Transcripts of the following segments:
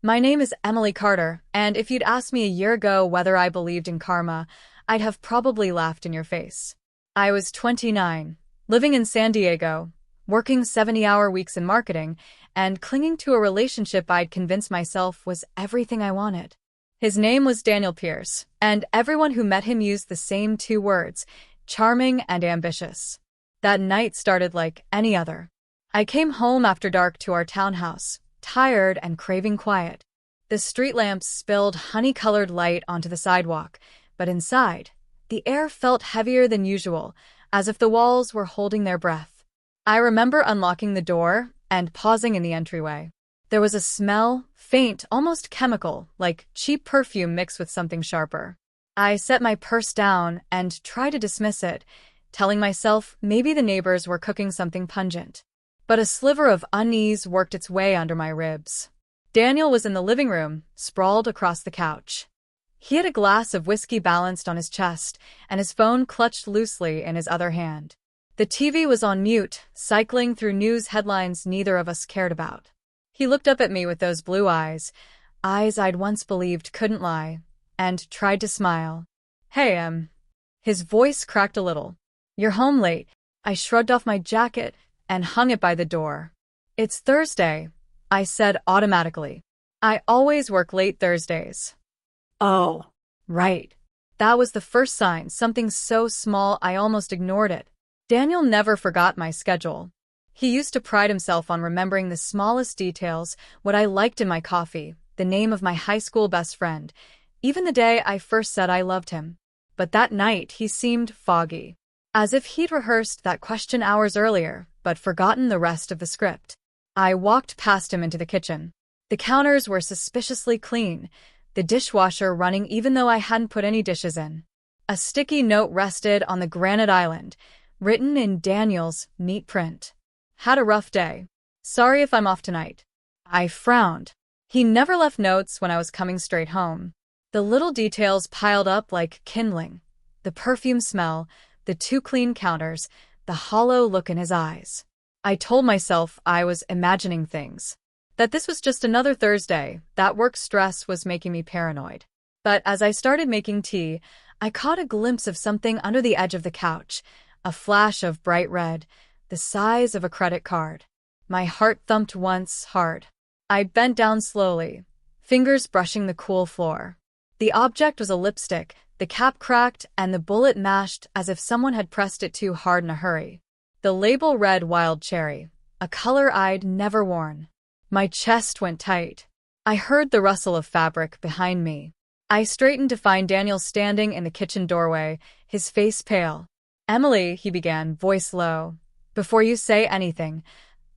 My name is Emily Carter, and if you'd asked me a year ago whether I believed in karma, I'd have probably laughed in your face. I was 29, living in San Diego, working 70-hour weeks in marketing, and clinging to a relationship I'd convinced myself was everything I wanted. His name was Daniel Pierce, and everyone who met him used the same two words, charming and ambitious. That night started like any other. I came home after dark to our townhouse, tired and craving quiet. The street lamps spilled honey-colored light onto the sidewalk, but inside, the air felt heavier than usual, as if the walls were holding their breath. I remember unlocking the door and pausing in the entryway. There was a smell, faint, almost chemical, like cheap perfume mixed with something sharper. I set my purse down and tried to dismiss it, telling myself maybe the neighbors were cooking something pungent. But a sliver of unease worked its way under my ribs. Daniel was in the living room, sprawled across the couch. He had a glass of whiskey balanced on his chest, and his phone clutched loosely in his other hand. The TV was on mute, cycling through news headlines neither of us cared about. He looked up at me with those blue eyes I'd once believed couldn't lie, and tried to smile. Hey. His voice cracked a little. You're home late. I shrugged off my jacket and hung it by the door. It's Thursday, I said automatically. I always work late Thursdays. Oh, right. That was the first sign, something so small I almost ignored it. Daniel never forgot my schedule. He used to pride himself on remembering the smallest details, what I liked in my coffee, the name of my high school best friend, even the day I first said I loved him. But that night he seemed foggy, as if he'd rehearsed that question hours earlier, but forgotten the rest of the script. I walked past him into the kitchen. The counters were suspiciously clean, the dishwasher running even though I hadn't put any dishes in. A sticky note rested on the granite island, written in Daniel's neat print. Had a rough day. Sorry if I'm off tonight. I frowned. He never left notes when I was coming straight home. The little details piled up like kindling. The perfume smell, the two clean counters, the hollow look in his eyes. I told myself I was imagining things. That this was just another Thursday, that work stress was making me paranoid. But as I started making tea, I caught a glimpse of something under the edge of the couch, a flash of bright red, the size of a credit card. My heart thumped once, hard. I bent down slowly, fingers brushing the cool floor. The object was a lipstick, the cap cracked and the bullet mashed as if someone had pressed it too hard in a hurry. The label read Wild Cherry, a color I'd never worn. My chest went tight. I heard the rustle of fabric behind me. I straightened to find Daniel standing in the kitchen doorway, his face pale. Emily, he began, voice low. Before you say anything,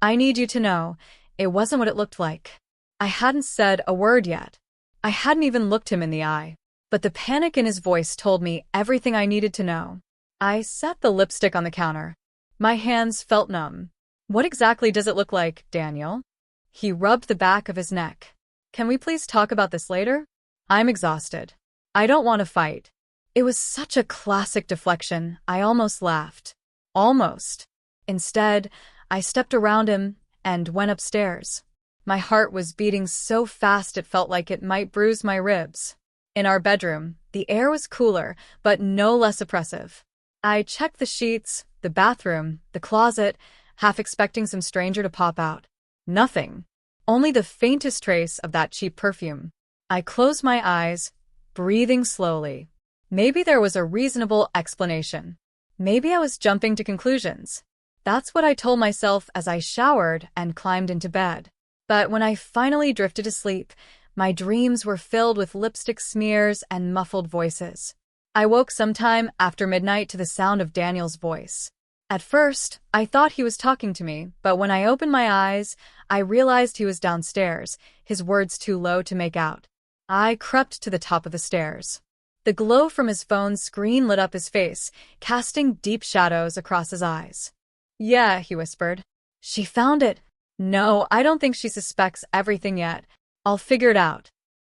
I need you to know, it wasn't what it looked like. I hadn't said a word yet. I hadn't even looked him in the eye. But the panic in his voice told me everything I needed to know. I set the lipstick on the counter. My hands felt numb. What exactly does it look like, Daniel? He rubbed the back of his neck. Can we please talk about this later? I'm exhausted. I don't want to fight. It was such a classic deflection, I almost laughed. Almost. Instead, I stepped around him and went upstairs. My heart was beating so fast it felt like it might bruise my ribs. In our bedroom, the air was cooler, but no less oppressive. I checked the sheets, the bathroom, the closet, half expecting some stranger to pop out. Nothing. Only the faintest trace of that cheap perfume. I closed my eyes, breathing slowly. Maybe there was a reasonable explanation. Maybe I was jumping to conclusions. That's what I told myself as I showered and climbed into bed. But when I finally drifted to sleep, my dreams were filled with lipstick smears and muffled voices. I woke sometime after midnight to the sound of Daniel's voice. At first, I thought he was talking to me, but when I opened my eyes, I realized he was downstairs, his words too low to make out. I crept to the top of the stairs. The glow from his phone's screen lit up his face, casting deep shadows across his eyes. Yeah, he whispered. She found it. No, I don't think she suspects everything yet. I'll figure it out.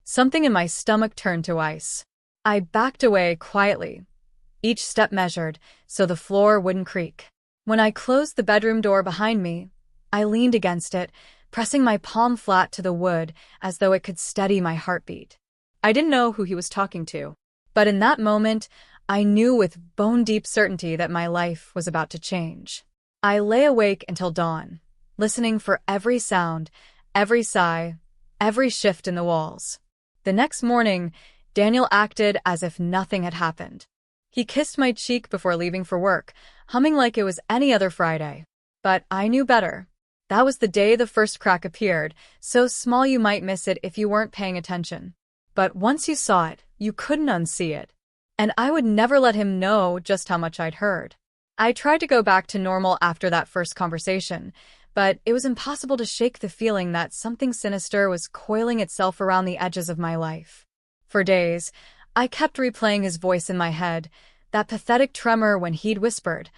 Something in my stomach turned to ice. I backed away quietly, each step measured, so the floor wouldn't creak. When I closed the bedroom door behind me, I leaned against it, pressing my palm flat to the wood as though it could steady my heartbeat. I didn't know who he was talking to, but in that moment, I knew with bone-deep certainty that my life was about to change. I lay awake until dawn, listening for every sound, every sigh, every shift in the walls. The next morning, Daniel acted as if nothing had happened. He kissed my cheek before leaving for work, humming like it was any other Friday. But I knew better. That was the day the first crack appeared, so small you might miss it if you weren't paying attention. But once you saw it, you couldn't unsee it. And I would never let him know just how much I'd heard. I tried to go back to normal after that first conversation, but it was impossible to shake the feeling that something sinister was coiling itself around the edges of my life. For days, I kept replaying his voice in my head, that pathetic tremor when he'd whispered,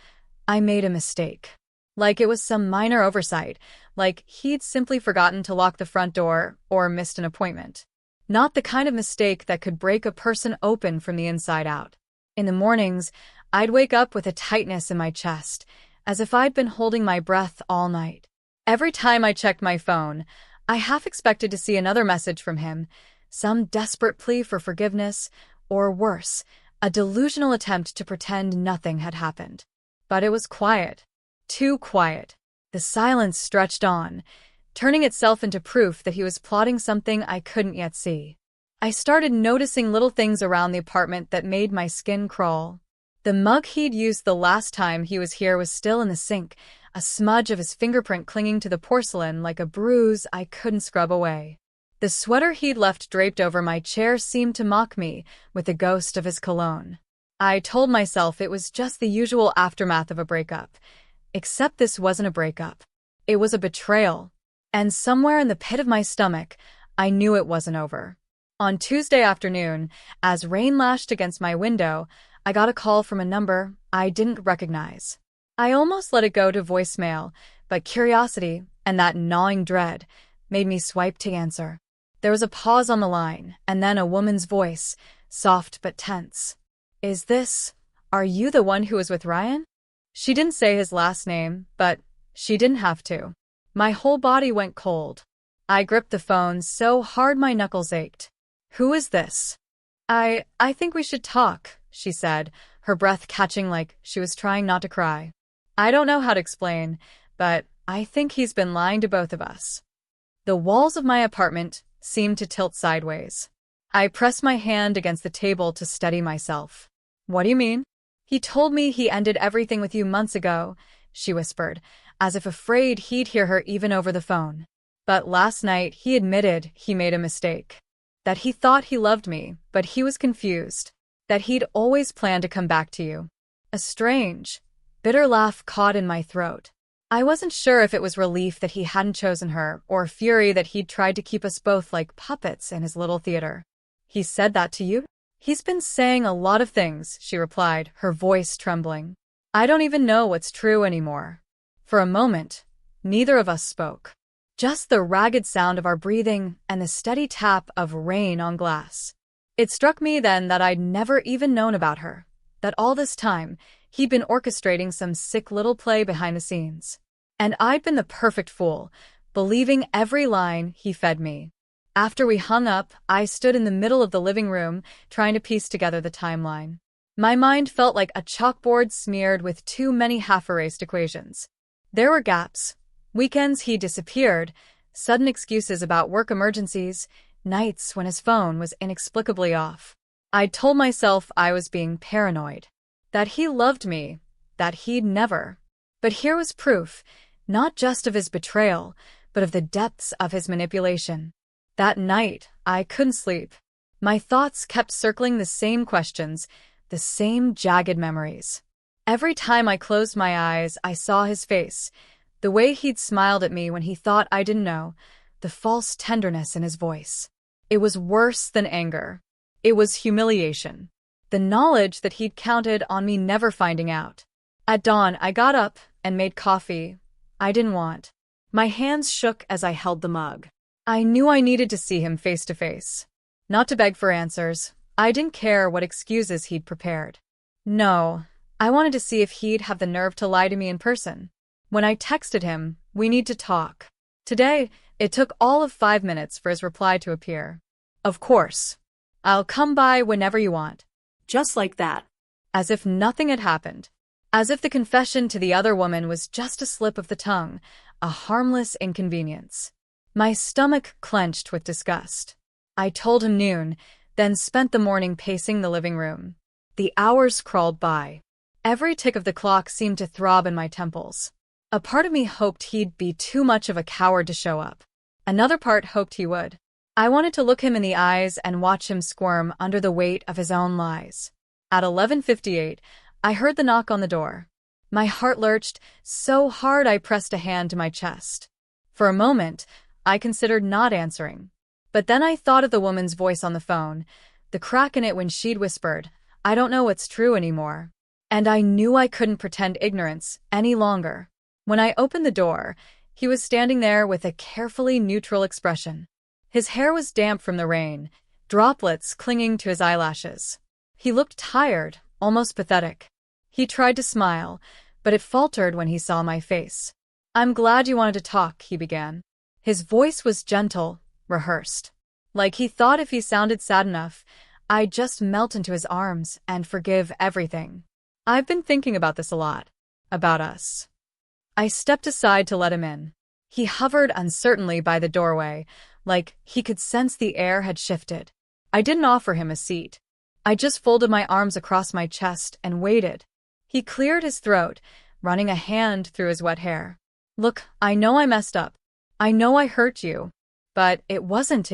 "I made a mistake." Like it was some minor oversight, like he'd simply forgotten to lock the front door or missed an appointment. Not the kind of mistake that could break a person open from the inside out. In the mornings, I'd wake up with a tightness in my chest, as if I'd been holding my breath all night. Every time I checked my phone, I half expected to see another message from him, some desperate plea for forgiveness, or worse, a delusional attempt to pretend nothing had happened. But it was quiet. Too quiet. The silence stretched on, turning itself into proof that he was plotting something I couldn't yet see. I started noticing little things around the apartment that made my skin crawl. The mug he'd used the last time he was here was still in the sink, a smudge of his fingerprint clinging to the porcelain like a bruise I couldn't scrub away. The sweater he'd left draped over my chair seemed to mock me with the ghost of his cologne. I told myself it was just the usual aftermath of a breakup. Except this wasn't a breakup. It was a betrayal. And somewhere in the pit of my stomach, I knew it wasn't over. On Tuesday afternoon, as rain lashed against my window, I got a call from a number I didn't recognize. I almost let it go to voicemail, but curiosity and that gnawing dread made me swipe to answer. There was a pause on the line, and then a woman's voice, soft but tense. Are you the one who was with Ryan? She didn't say his last name, but she didn't have to. My whole body went cold. I gripped the phone so hard my knuckles ached. Who is this? I think we should talk, she said, her breath catching like she was trying not to cry. I don't know how to explain, but I think he's been lying to both of us. The walls of my apartment seemed to tilt sideways. I pressed my hand against the table to steady myself. What do you mean? He told me he ended everything with you months ago, she whispered, as if afraid he'd hear her even over the phone. But last night he admitted he made a mistake. That he thought he loved me, but he was confused. That he'd always planned to come back to you. A strange, bitter laugh caught in my throat. I wasn't sure if it was relief that he hadn't chosen her, or fury that he'd tried to keep us both like puppets in his little theater. He said that to you? He's been saying a lot of things, she replied, her voice trembling. I don't even know what's true anymore. For a moment, neither of us spoke. Just the ragged sound of our breathing and the steady tap of rain on glass. It struck me then that I'd never even known about her, that all this time, he'd been orchestrating some sick little play behind the scenes. And I'd been the perfect fool, believing every line he fed me. After we hung up, I stood in the middle of the living room, trying to piece together the timeline. My mind felt like a chalkboard smeared with too many half-erased equations. There were gaps. Weekends he disappeared, sudden excuses about work emergencies, nights when his phone was inexplicably off. I'd told myself I was being paranoid. That he loved me, that he'd never. But here was proof, not just of his betrayal, but of the depths of his manipulation. That night, I couldn't sleep. My thoughts kept circling the same questions, the same jagged memories. Every time I closed my eyes, I saw his face, the way he'd smiled at me when he thought I didn't know, the false tenderness in his voice. It was worse than anger. It was humiliation. The knowledge that he'd counted on me never finding out. At dawn, I got up and made coffee I didn't want. My hands shook as I held the mug. I knew I needed to see him face to face. Not to beg for answers. I didn't care what excuses he'd prepared. No, I wanted to see if he'd have the nerve to lie to me in person. When I texted him, "We need to talk." Today, It took all of 5 minutes for his reply to appear. Of course. I'll come by whenever you want. Just like that. As if nothing had happened. As if the confession to the other woman was just a slip of the tongue, a harmless inconvenience. My stomach clenched with disgust. I told him noon, then spent the morning pacing the living room. The hours crawled by. Every tick of the clock seemed to throb in my temples. A part of me hoped he'd be too much of a coward to show up. Another part hoped he would. I wanted to look him in the eyes and watch him squirm under the weight of his own lies. At 11:58, I heard the knock on the door. My heart lurched so hard I pressed a hand to my chest. For a moment, I considered not answering. But then I thought of the woman's voice on the phone, the crack in it when she'd whispered, "I don't know what's true anymore." And I knew I couldn't pretend ignorance any longer. When I opened the door, he was standing there with a carefully neutral expression. His hair was damp from the rain, droplets clinging to his eyelashes. He looked tired, almost pathetic. He tried to smile, but it faltered when he saw my face. "I'm glad you wanted to talk," he began. His voice was gentle, rehearsed. Like he thought if he sounded sad enough, I'd just melt into his arms and forgive everything. "I've been thinking about this a lot. About us." I stepped aside to let him in. He hovered uncertainly by the doorway, like he could sense the air had shifted. I didn't offer him a seat. I just folded my arms across my chest and waited. He cleared his throat, running a hand through his wet hair. "Look, I know I messed up. I know I hurt you. But it wasn't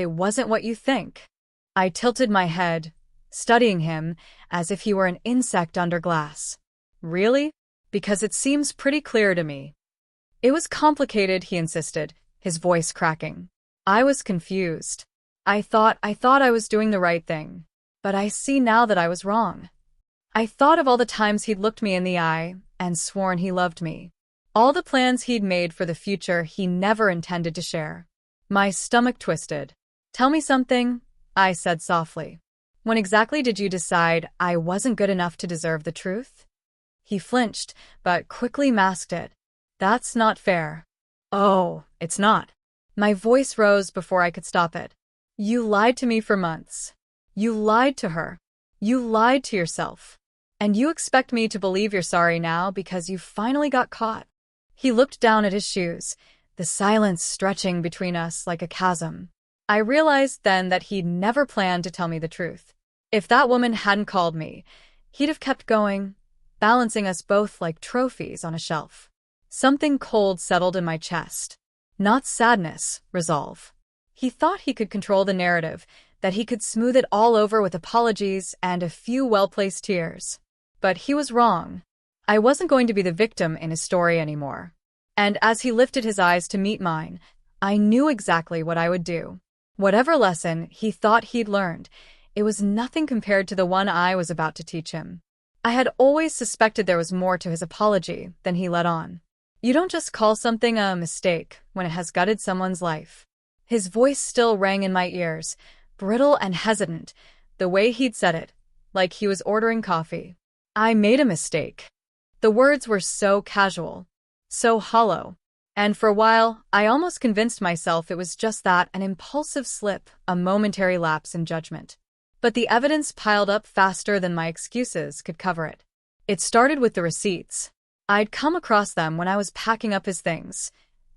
what you think." I tilted my head, studying him as if he were an insect under glass. "Really? Because it seems pretty clear to me." "It was complicated," he insisted, his voice cracking. I was confused. I thought I was doing the right thing. But I see now that I was wrong. I thought of all the times he'd looked me in the eye and sworn he loved me. All the plans he'd made for the future he never intended to share. My stomach twisted. "Tell me something," I said softly. "When exactly did you decide I wasn't good enough to deserve the truth?" He flinched, but quickly masked it. "That's not fair." "Oh, it's not." My voice rose before I could stop it. "You lied to me for months. You lied to her. You lied to yourself. And you expect me to believe you're sorry now because you finally got caught." He looked down at his shoes, the silence stretching between us like a chasm. I realized then that he'd never planned to tell me the truth. If that woman hadn't called me, he'd have kept going, balancing us both like trophies on a shelf. Something cold settled in my chest. Not sadness, resolve. He thought he could control the narrative, that he could smooth it all over with apologies and a few well-placed tears. But he was wrong. I wasn't going to be the victim in his story anymore. And as he lifted his eyes to meet mine, I knew exactly what I would do. Whatever lesson he thought he'd learned, it was nothing compared to the one I was about to teach him. I had always suspected there was more to his apology than he let on. You don't just call something a mistake when it has gutted someone's life. His voice still rang in my ears, brittle and hesitant, the way he'd said it, like he was ordering coffee. I made a mistake. The words were so casual, so hollow. And for a while, I almost convinced myself it was just that, an impulsive slip, a momentary lapse in judgment. But the evidence piled up faster than my excuses could cover it. It started with the receipts. I'd come across them when I was packing up his things,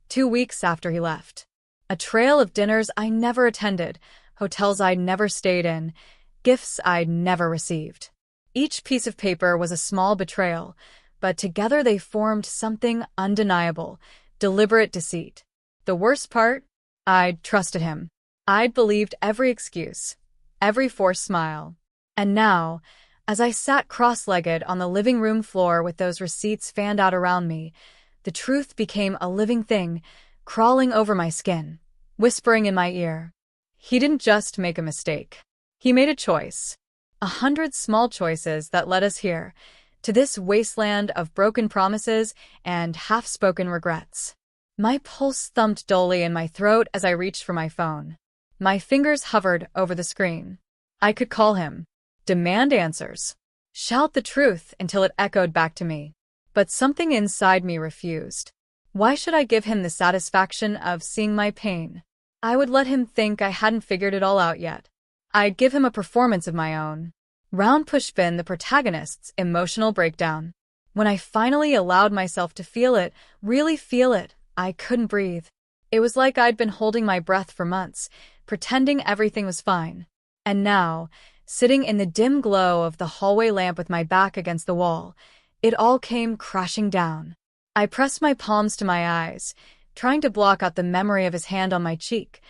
2 weeks after he left. A trail of dinners I never attended, hotels I'd never stayed in, gifts I'd never received. Each piece of paper was a small betrayal, but together they formed something undeniable, deliberate deceit. The worst part? I'd trusted him. I'd believed every excuse, every forced smile. And now, as I sat cross-legged on the living room floor with those receipts fanned out around me, the truth became a living thing, crawling over my skin, whispering in my ear. He didn't just make a mistake. He made a choice. 100 small choices that led us here, to this wasteland of broken promises and half-spoken regrets. My pulse thumped dully in my throat as I reached for my phone. My fingers hovered over the screen. I could call him, demand answers, shout the truth until it echoed back to me. But something inside me refused. Why should I give him the satisfaction of seeing my pain? I would let him think I hadn't figured it all out yet. I'd give him a performance of my own. Round Pushpin, the protagonist's emotional breakdown. When I finally allowed myself to feel it, really feel it, I couldn't breathe. It was like I'd been holding my breath for months, pretending everything was fine. And now, sitting in the dim glow of the hallway lamp with my back against the wall, it all came crashing down. I pressed my palms to my eyes, trying to block out the memory of his hand on my cheek,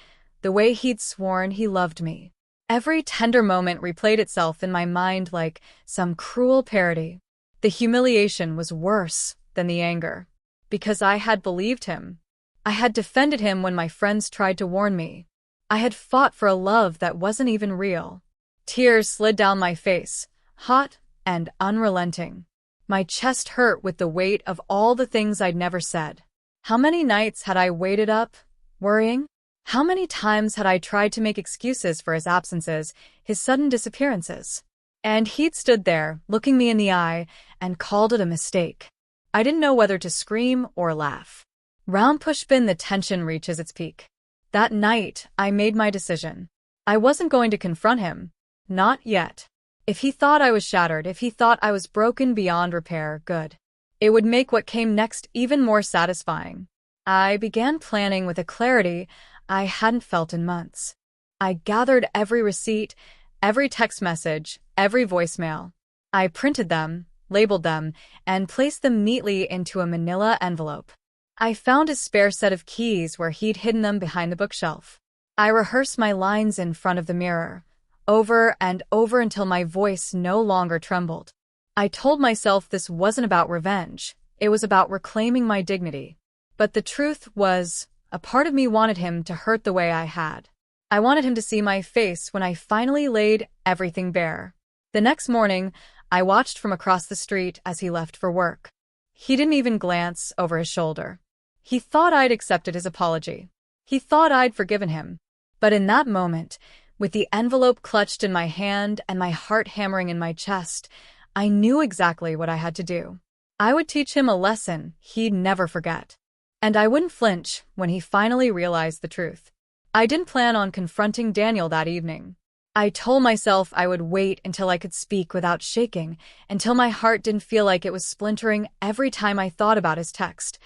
the way he'd sworn he loved me. Every tender moment replayed itself in my mind like some cruel parody. The humiliation was worse than the anger, because I had believed him. I had defended him when my friends tried to warn me. I had fought for a love that wasn't even real. Tears slid down my face, hot and unrelenting. My chest hurt with the weight of all the things I'd never said. How many nights had I waited up, worrying? How many times had I tried to make excuses for his absences, his sudden disappearances? And he'd stood there, looking me in the eye, and called it a mistake. I didn't know whether to scream or laugh. Round Pushpin, the tension reaches its peak. That night, I made my decision. I wasn't going to confront him. Not yet. If he thought I was shattered, if he thought I was broken beyond repair, good. It would make what came next even more satisfying. I began planning with a clarity I hadn't felt in months. I gathered every receipt, every text message, every voicemail. I printed them, labeled them, and placed them neatly into a manila envelope. I found a spare set of keys where he'd hidden them behind the bookshelf. I rehearsed my lines in front of the mirror, over and over until my voice no longer trembled. I told myself this wasn't about revenge, it was about reclaiming my dignity. But the truth was, a part of me wanted him to hurt the way I had. I wanted him to see my face when I finally laid everything bare. The next morning, I watched from across the street as he left for work. He didn't even glance over his shoulder. He thought I'd accepted his apology. He thought I'd forgiven him. But in that moment, with the envelope clutched in my hand and my heart hammering in my chest, I knew exactly what I had to do. I would teach him a lesson he'd never forget. And I wouldn't flinch when he finally realized the truth. I didn't plan on confronting Daniel that evening. I told myself I would wait until I could speak without shaking, until my heart didn't feel like it was splintering every time I thought about his text.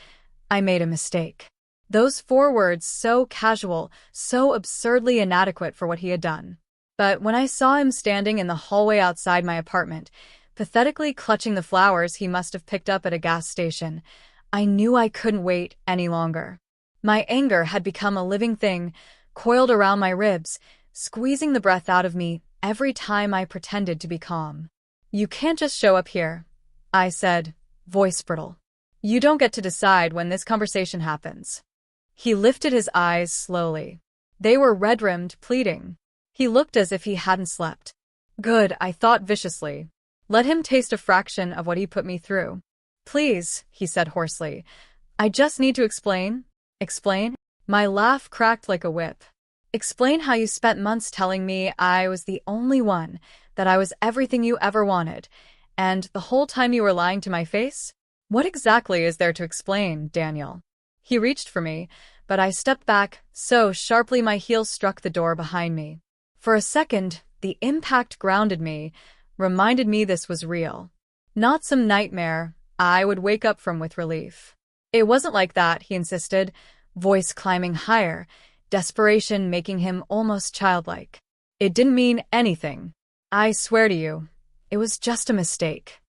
I made a mistake. Those 4 words, so casual, so absurdly inadequate for what he had done. But when I saw him standing in the hallway outside my apartment, pathetically clutching the flowers he must have picked up at a gas station, I knew I couldn't wait any longer. My anger had become a living thing, coiled around my ribs, squeezing the breath out of me every time I pretended to be calm. "You can't just show up here," I said, voice brittle. "You don't get to decide when this conversation happens." He lifted his eyes slowly. They were red-rimmed, pleading. He looked as if he hadn't slept. Good, I thought viciously. Let him taste a fraction of what he put me through. "Please," he said hoarsely. "I just need to explain." "Explain?" My laugh cracked like a whip. "Explain how you spent months telling me I was the only one, that I was everything you ever wanted, and the whole time you were lying to my face? What exactly is there to explain, Daniel?" He reached for me, but I stepped back so sharply my heels struck the door behind me. For a second, the impact grounded me, reminded me this was real. Not some nightmare I would wake up from with relief. "It wasn't like that," he insisted, voice climbing higher, desperation making him almost childlike. "It didn't mean anything. I swear to you, it was just a mistake."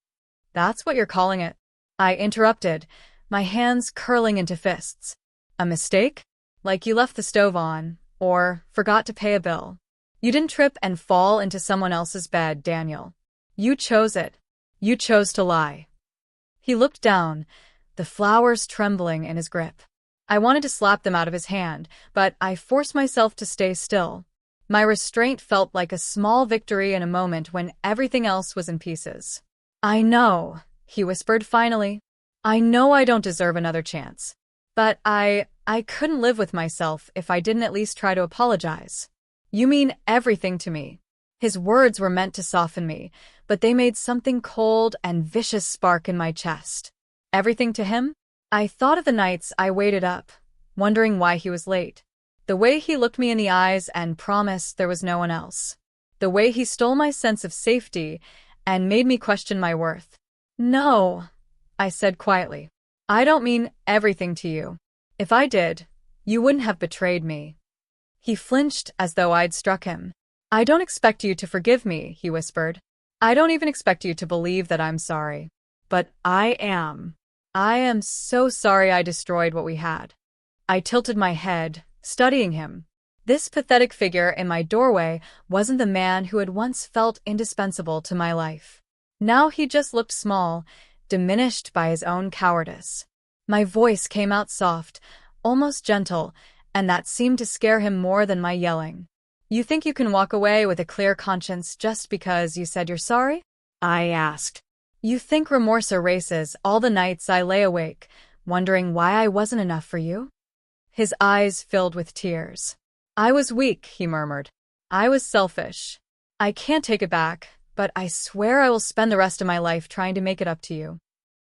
"That's what you're calling it?" I interrupted, my hands curling into fists. "A mistake? Like you left the stove on, or forgot to pay a bill. You didn't trip and fall into someone else's bed, Daniel. You chose it. You chose to lie." He looked down, the flowers trembling in his grip. I wanted to slap them out of his hand, but I forced myself to stay still. My restraint felt like a small victory in a moment when everything else was in pieces. "I know," he whispered finally. "I know I don't deserve another chance. But I couldn't live with myself if I didn't at least try to apologize. You mean everything to me." His words were meant to soften me, but they made something cold and vicious spark in my chest. Everything to him? I thought of the nights I waited up, wondering why he was late. The way he looked me in the eyes and promised there was no one else. The way he stole my sense of safety and made me question my worth. No, I said quietly. I don't mean everything to you. If I did, you wouldn't have betrayed me. He flinched as though I'd struck him. I don't expect you to forgive me, he whispered. I don't even expect you to believe that I'm sorry. But I am. I am so sorry I destroyed what we had. I tilted my head, studying him. This pathetic figure in my doorway wasn't the man who had once felt indispensable to my life. Now he just looked small, diminished by his own cowardice. My voice came out soft, almost gentle, and that seemed to scare him more than my yelling. You think you can walk away with a clear conscience just because you said you're sorry? I asked. You think remorse erases all the nights I lay awake, wondering why I wasn't enough for you? His eyes filled with tears. I was weak, he murmured. I was selfish. I can't take it back, but I swear I will spend the rest of my life trying to make it up to you.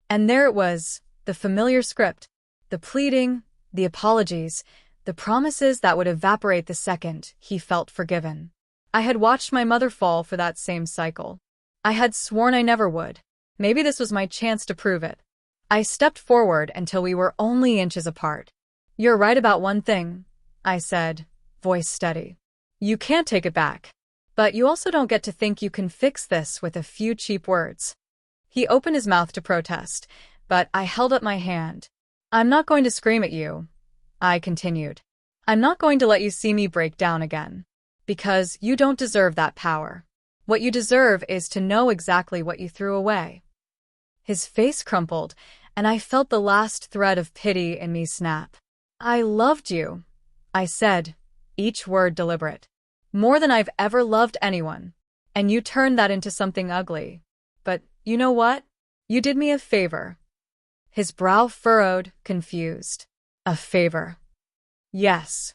And there it was, the familiar script, the pleading, the apologies, the promises that would evaporate the second he felt forgiven. I had watched my mother fall for that same cycle. I had sworn I never would. Maybe this was my chance to prove it. I stepped forward until we were only inches apart. You're right about one thing, I said, voice steady. You can't take it back. But you also don't get to think you can fix this with a few cheap words. He opened his mouth to protest, but I held up my hand. I'm not going to scream at you, I continued. I'm not going to let you see me break down again. Because you don't deserve that power. What you deserve is to know exactly what you threw away. His face crumpled, and I felt the last thread of pity in me snap. I loved you, I said, each word deliberate. More than I've ever loved anyone. And you turned that into something ugly. But you know what? You did me a favor. His brow furrowed, confused. A favor. Yes.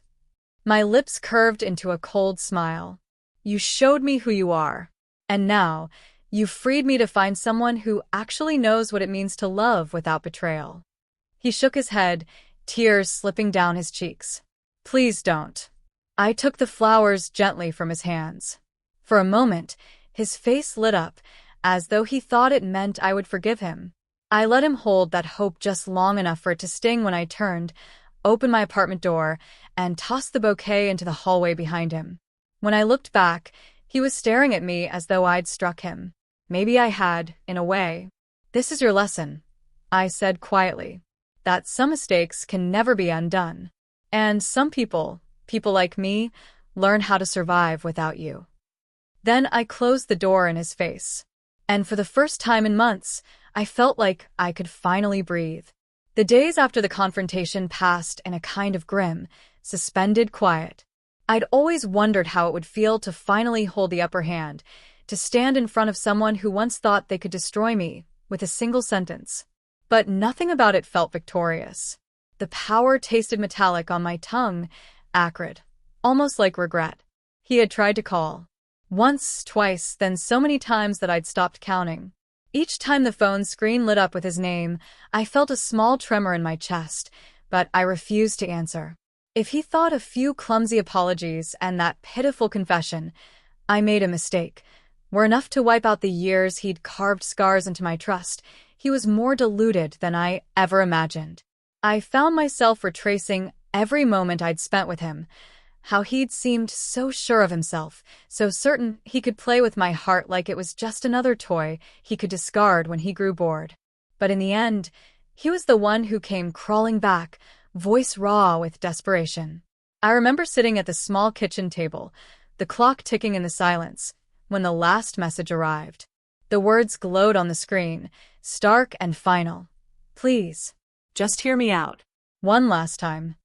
My lips curved into a cold smile. You showed me who you are. And now, you freed me to find someone who actually knows what it means to love without betrayal. He shook his head, tears slipping down his cheeks. Please don't. I took the flowers gently from his hands. For a moment, his face lit up, as though he thought it meant I would forgive him. I let him hold that hope just long enough for it to sting when I turned, opened my apartment door, and tossed the bouquet into the hallway behind him. When I looked back, he was staring at me as though I'd struck him. Maybe I had, in a way. This is your lesson, I said quietly, that some mistakes can never be undone. And some people like me, learn how to survive without you. Then I closed the door in his face. And for the first time in months, I felt like I could finally breathe. The days after the confrontation passed in a kind of grim, suspended quiet. I'd always wondered how it would feel to finally hold the upper hand, to stand in front of someone who once thought they could destroy me with a single sentence. But nothing about it felt victorious. The power tasted metallic on my tongue, acrid, almost like regret. He had tried to call. Once, twice, then so many times that I'd stopped counting. Each time the phone screen lit up with his name, I felt a small tremor in my chest, but I refused to answer. If he thought a few clumsy apologies and that pitiful confession, I made a mistake, were enough to wipe out the years he'd carved scars into my trust, he was more deluded than I ever imagined. I found myself retracing every moment I'd spent with him, how he'd seemed so sure of himself, so certain he could play with my heart like it was just another toy he could discard when he grew bored. But in the end, he was the one who came crawling back, voice raw with desperation. I remember sitting at the small kitchen table, the clock ticking in the silence, when the last message arrived. The words glowed on the screen, stark and final. Please, just hear me out. One last time.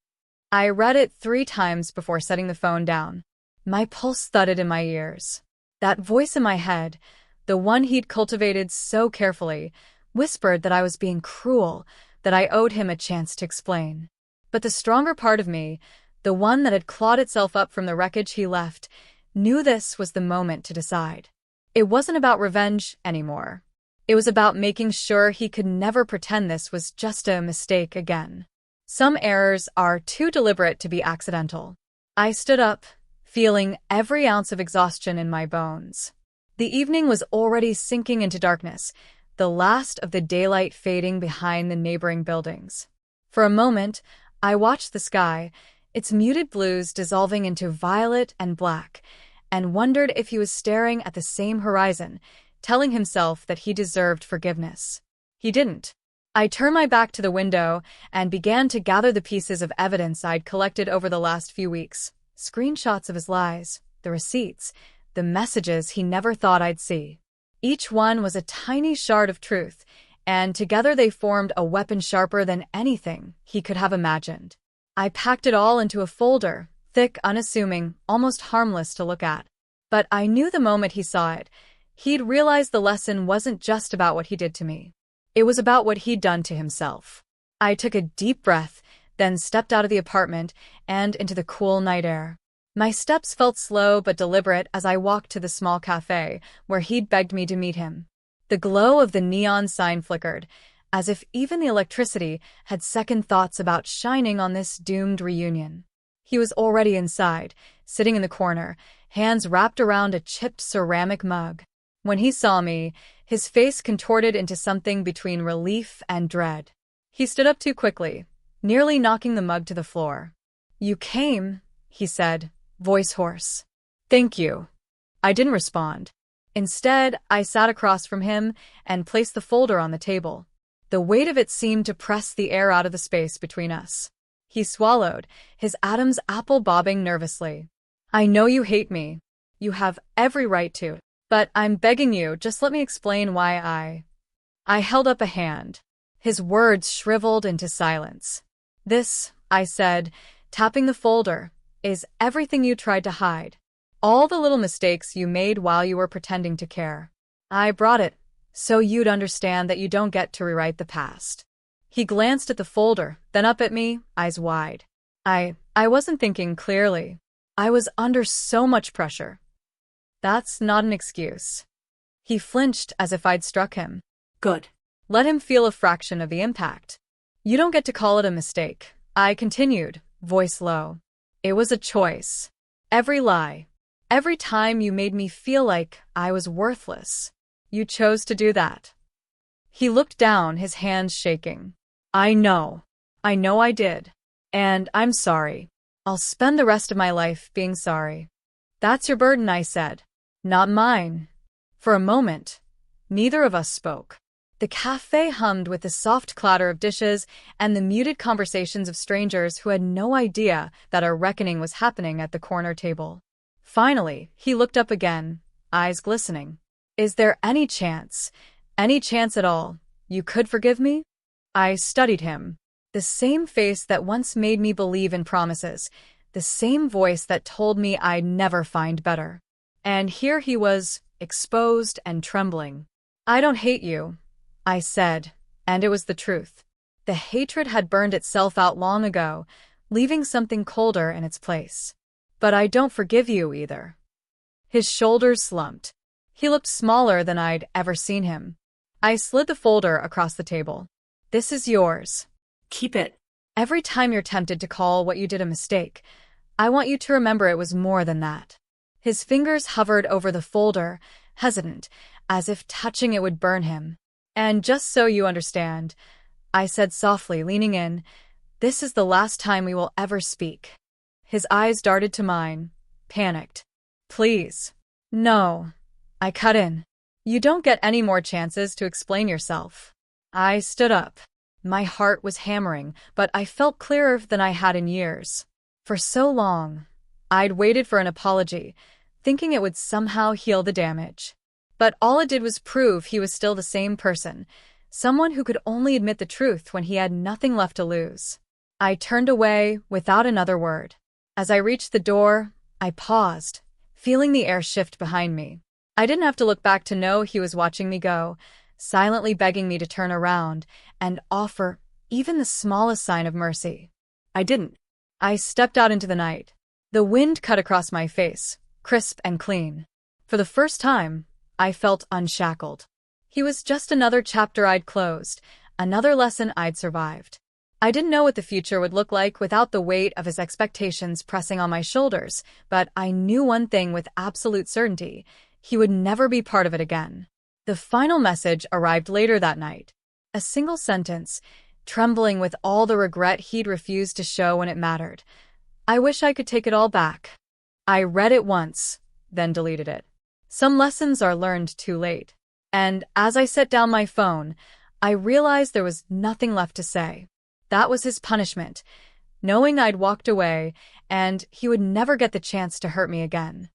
I read it 3 times before setting the phone down. My pulse thudded in my ears. That voice in my head, the one he'd cultivated so carefully, whispered that I was being cruel, that I owed him a chance to explain. But the stronger part of me, the one that had clawed itself up from the wreckage he left, knew this was the moment to decide. It wasn't about revenge anymore. It was about making sure he could never pretend this was just a mistake again. Some errors are too deliberate to be accidental. I stood up, feeling every ounce of exhaustion in my bones. The evening was already sinking into darkness, the last of the daylight fading behind the neighboring buildings. For a moment, I watched the sky, its muted blues dissolving into violet and black, and wondered if he was staring at the same horizon, telling himself that he deserved forgiveness. He didn't. I turned my back to the window and began to gather the pieces of evidence I'd collected over the last few weeks. Screenshots of his lies, the receipts, the messages he never thought I'd see. Each one was a tiny shard of truth, and together they formed a weapon sharper than anything he could have imagined. I packed it all into a folder, thick, unassuming, almost harmless to look at. But I knew the moment he saw it, he'd realize the lesson wasn't just about what he did to me. It was about what he'd done to himself. I took a deep breath, then stepped out of the apartment and into the cool night air. My steps felt slow but deliberate as I walked to the small cafe where he'd begged me to meet him. The glow of the neon sign flickered, as if even the electricity had second thoughts about shining on this doomed reunion. He was already inside, sitting in the corner, hands wrapped around a chipped ceramic mug. When he saw me, his face contorted into something between relief and dread. He stood up too quickly, nearly knocking the mug to the floor. "You came," he said, voice hoarse. "Thank you." I didn't respond. Instead, I sat across from him and placed the folder on the table. The weight of it seemed to press the air out of the space between us. He swallowed, his Adam's apple bobbing nervously. "I know you hate me. You have every right to. But I'm begging you, just let me explain why I held up a hand. His words shriveled into silence. "This," I said, tapping the folder, "is everything you tried to hide. All the little mistakes you made while you were pretending to care. I brought it so you'd understand that you don't get to rewrite the past." He glanced at the folder, then up at me, eyes wide. I wasn't thinking clearly. I was under so much pressure. "That's not an excuse." He flinched as if I'd struck him. "Good. Let him feel a fraction of the impact. You don't get to call it a mistake," I continued, voice low. "It was a choice. Every lie, every time you made me feel like I was worthless, you chose to do that." He looked down, his hands shaking. I know I did. And I'm sorry. I'll spend the rest of my life being sorry." "That's your burden," I said. "Not mine." For a moment, neither of us spoke. The cafe hummed with the soft clatter of dishes and the muted conversations of strangers who had no idea that a reckoning was happening at the corner table. Finally, he looked up again, eyes glistening. "Is there any chance at all, you could forgive me?" I studied him. The same face that once made me believe in promises, the same voice that told me I'd never find better. And here he was, exposed and trembling. "I don't hate you," I said, and it was the truth. The hatred had burned itself out long ago, leaving something colder in its place. "But I don't forgive you either." His shoulders slumped. He looked smaller than I'd ever seen him. I slid the folder across the table. "This is yours. Keep it. Every time you're tempted to call what you did a mistake, I want you to remember it was more than that." His fingers hovered over the folder, hesitant, as if touching it would burn him. "And just so you understand," I said softly, leaning in, "this is the last time we will ever speak." His eyes darted to mine, panicked. "Please." "No," I cut in. "You don't get any more chances to explain yourself." I stood up. My heart was hammering, but I felt clearer than I had in years. For so long, I'd waited for an apology, thinking it would somehow heal the damage. But all it did was prove he was still the same person, someone who could only admit the truth when he had nothing left to lose. I turned away without another word. As I reached the door, I paused, feeling the air shift behind me. I didn't have to look back to know he was watching me go, silently begging me to turn around and offer even the smallest sign of mercy. I didn't. I stepped out into the night. The wind cut across my face, crisp and clean. For the first time, I felt unshackled. He was just another chapter I'd closed, another lesson I'd survived. I didn't know what the future would look like without the weight of his expectations pressing on my shoulders, but I knew one thing with absolute certainty: he would never be part of it again. The final message arrived later that night. A single sentence, trembling with all the regret he'd refused to show when it mattered. I wish I could take it all back. I read it once, then deleted it. Some lessons are learned too late. And as I set down my phone, I realized there was nothing left to say. That was his punishment, knowing I'd walked away, and he would never get the chance to hurt me again.